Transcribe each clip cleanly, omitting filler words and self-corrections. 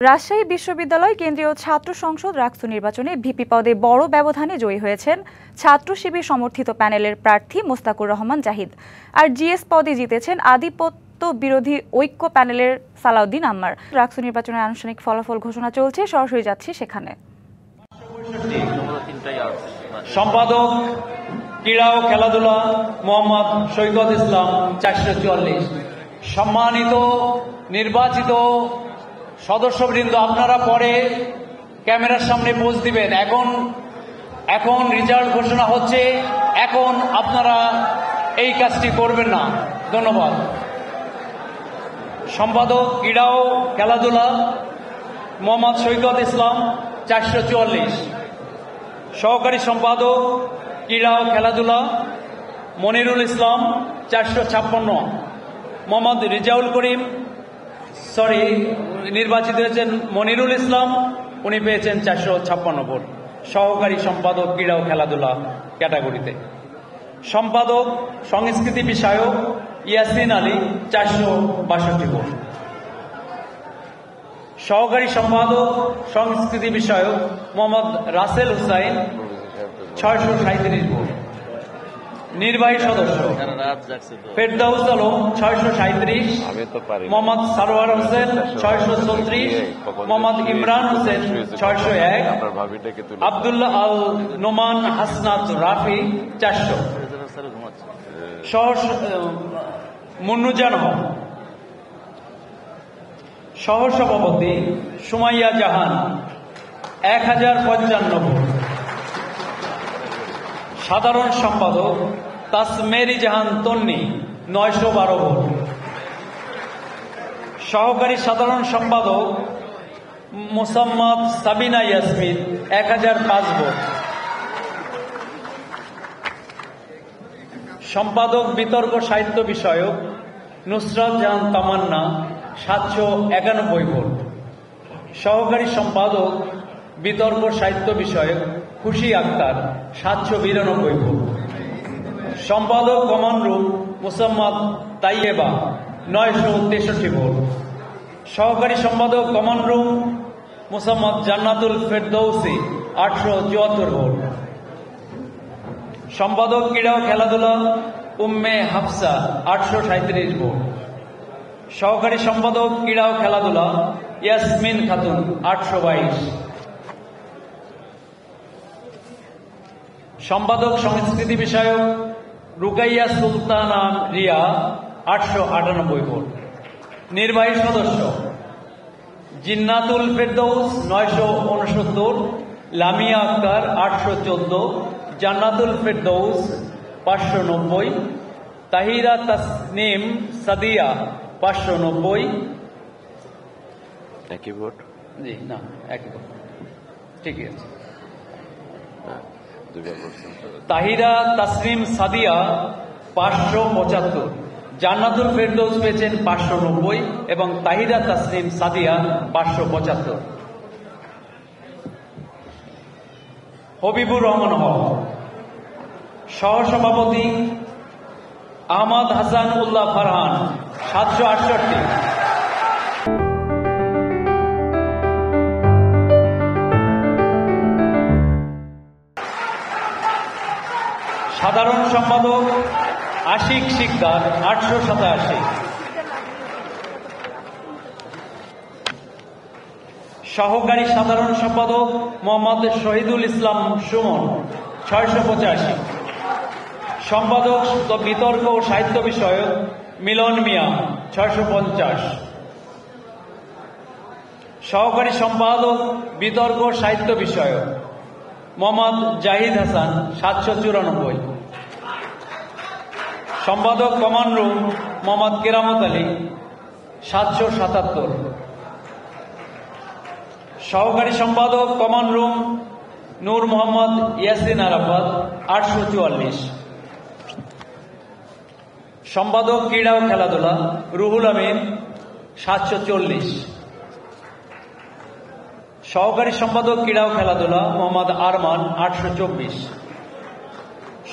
রাজশাহী বিশ্ববিদ্যালয় কেন্দ্রীয় ছাত্র সংসদ রাকসু নির্বাচনে ভিপি পদে বড় ব্যবধানে জয়ী হয়েছেন ছাত্র শিবির সমর্থিত প্যানেলের প্রার্থী মোস্তাকুর রহমান জাহিদ। আর জিএস পদে জিতেছেন আধিপত্য বিরোধী ঐক্য প্যানেলের সালাউদ্দিন আম্মার। রাকসু নির্বাচনের আনুষ্ঠানিক ফলাফল ঘোষণা চলছে, সরাসরি যাচ্ছি সেখানে। সম্পাদক ক্রীড়া ও খেলাধুলা মোহাম্মদ সৈকত ইসলাম 444। সম্মানিত নির্বাচিত সদস্যবৃন্দ, আপনারা পরে ক্যামেরার সামনে পোজ দিবেন। এখন রেজাল্ট ঘোষণা হচ্ছে, এখন আপনারা এই কাজটি করবেন না। ধন্যবাদ। সম্পাদক ক্রীড়া ও খেলাধুলা মোহাম্মদ সৈকত ইসলাম 444। সহকারী সম্পাদক ক্রীড়া ও খেলাধুলা মনিরুল ইসলাম 456। মোহাম্মদ রেজাউল করিম নির্বাচিত হয়েছেন মনিরুল ইসলাম, উনি পেয়েছেন 456 ভোট সহকারী সম্পাদক ক্রীড়া ও খেলাধুলা ক্যাটাগরিতে। সম্পাদক সংস্কৃতি বিষয়ক ইয়াসিন আলী 462 ভোট। সহকারী সম্পাদক সংস্কৃতি বিষয়ক মোহাম্মদ রাসেল হুসাইন 637 ভোট। নির্বাহী সদস্য ফেরদাউস আলম 637, মোহাম্মদ সারোয়ার হোসেন 634, মোহাম্মদ ইমরান হোসেন 601, আব্দুল্লাহ আল নোমান হাসনাত রাফি 400, মুন্নুজান হক। সহসভাপতি সুমাইয়া জাহান 1055 ভোট। সাধারণ সম্পাদক তাসমেরি জাহান তন্নি 912 ভোট। সহকারী সাধারণ সম্পাদক মোসাম্মদ সাবিনা ইয়াসমিন 1005 ভোট। সম্পাদক বিতর্ক সাহিত্য বিষয়ক নুসরাত জাহান তামান্না 791 ভোট। সহকারী সম্পাদক বিতর্ক সাহিত্য বিষয়ক খুশি আক্তার 792 ভোট। সম্পাদক common room Musammat Taiyeba 963 vote. সহকারী সম্পাদক কমন রুম মুসাম্মদ জান্নাতুল ফেরদৌসি 874 ভোট। সম্পাদক ক্রীড়া ও খেলাধুলা উম্মে হাফসা 837 ভোট। সহকারী সম্পাদক ক্রীড়া ও খেলাধুলা ইয়াসমিন খাতুন 822। সম্পাদক সংস্কৃতি বিষয়ক রুকাইয়া সুলতানা রিয়া 898 ভোট। নির্বাহী সদস্য জিন্নাতুল ফেরদৌস 969, লামিয়া আক্তার 814, জান্নাতুল ফেরদৌস 590, তাহিরা তাসনিম সাদিয়া 590। একই ভোট? জি না, একই ভোট, ঠিকই আছে। তাহিরা তাসনিম সাদিয়া 575, জান্নাতুল ফেরদৌস পেয়েছেন 590 এবং তাহিরা তাসনিম সাদিয়া 575। হবিবুর রহমান হক। সহসভাপতি আহমদ হাসান উল্লাহ ফারহান 768। সাধারণ সম্পাদক আশিক শিকদার 887। সহকারী সাধারণ সম্পাদক মোহাম্মদ শহীদুল ইসলাম সুমন 685। সম্পাদক বিতর্ক ও সাহিত্য বিষয়ক মিলন মিয়া 650। সহকারী সম্পাদক বিতর্ক সাহিত্য বিষয়ক মোহাম্মদ জাহিদ হাসান 794। সম্পাদক কমান রুম মোহাম্মদ কেরামত আলী 777। সহকারী সম্পাদক কমান রুম নূর মোহাম্মদ ইয়াসিন আরাফাত 844। সম্পাদক ক্রীড়া ও খেলাধুলা রুহুল আমিন 740। সহকারী সম্পাদক ক্রীড়া ও খেলাধুলা মোহাম্মদ আরমান 824।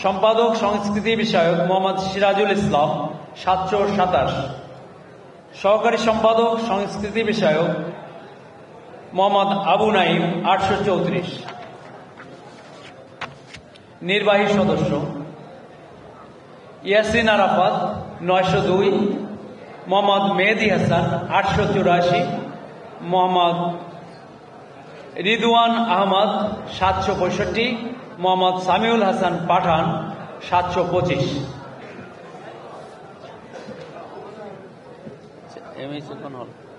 সম্পাদক সংস্কৃতি বিষয়ক মোহাম্মদ সিরাজুল ইসলাম 727। সহকারী সম্পাদক সংস্কৃতি বিষয়ক মোহাম্মদ আবু নাইম 834। নির্বাহী সদস্য ইয়াসিন আরাফাত 902, মোহাম্মদ মেহেদি হাসান 884, মোহাম্মদ রিদওয়ান আহমদ 765, মোহাম্মদ সামিউল হাসান পাঠান 725। এমএসি কোন হল?